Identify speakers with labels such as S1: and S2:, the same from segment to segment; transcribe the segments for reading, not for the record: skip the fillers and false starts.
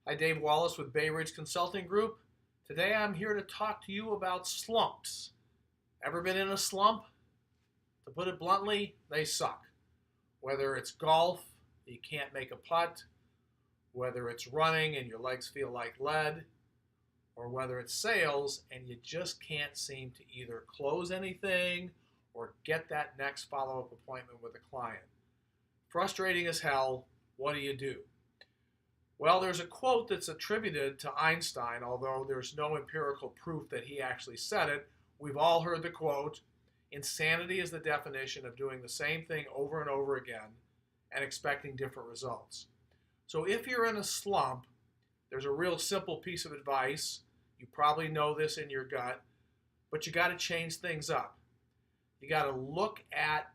S1: Hi, Dave Wallace with Bay Ridge Consulting Group. Today I'm here to talk to you about slumps. Ever been in a slump? To put it bluntly, they suck. Whether it's golf, you can't make a putt, whether it's running and your legs feel like lead, or whether it's sales and you just can't seem to either close anything or get that next follow-up appointment with a client. Frustrating as hell. What do? Well, there's a quote that's attributed to Einstein, although there's no empirical proof that he actually said it. We've all heard the quote, "Insanity is the definition of doing the same thing over and over again and expecting different results." So if you're in a slump, there's a real simple piece of advice. You probably know this in your gut, but you got to change things up. You got to look at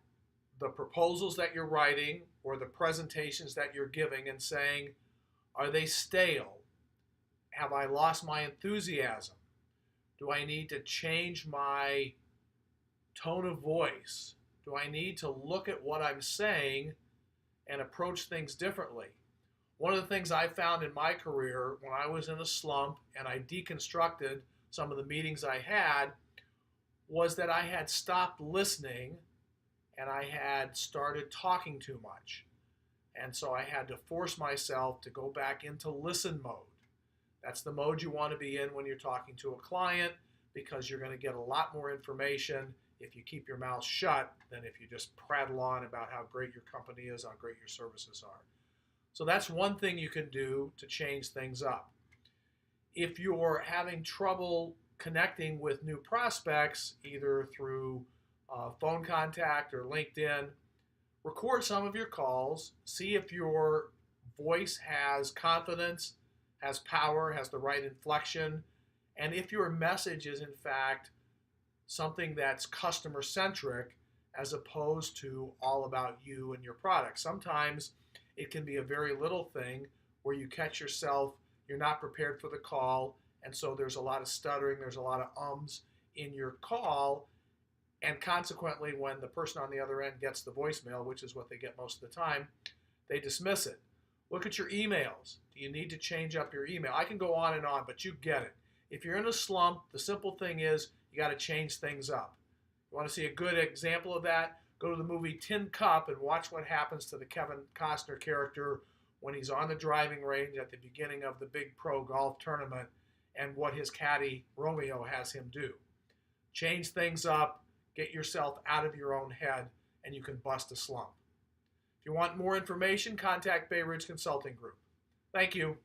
S1: the proposals that you're writing or the presentations that you're giving and saying, are they stale? Have I lost my enthusiasm? Do I need to change my tone of voice? Do I need to look at what I'm saying and approach things differently? One of the things I found in my career when I was in a slump and I deconstructed some of the meetings I had was that I had stopped listening and I had started talking too much. And so I had to force myself to go back into listen mode. That's the mode you want to be in when you're talking to a client because you're going to get a lot more information if you keep your mouth shut than if you just prattle on about how great your company is, how great your services are. So that's one thing you can do to change things up. If you're having trouble connecting with new prospects, either through phone contact or LinkedIn, record some of your calls, see if your voice has confidence, has power, has the right inflection, and if your message is in fact something that's customer centric as opposed to all about you and your product. Sometimes it can be a very little thing where you catch yourself, you're not prepared for the call, and so there's a lot of stuttering, there's a lot of ums in your call. And consequently, when the person on the other end gets the voicemail, which is what they get most of the time, they dismiss it. Look at your emails. Do you need to change up your email? I can go on and on, but you get it. If you're in a slump, the simple thing is you got to change things up. You want to see a good example of that? Go to the movie Tin Cup and watch what happens to the Kevin Costner character when he's on the driving range at the beginning of the big pro golf tournament and what his caddy Romeo has him do. Change things up. Get yourself out of your own head, and you can bust a slump. If you want more information, contact Bay Ridge Consulting Group. Thank you.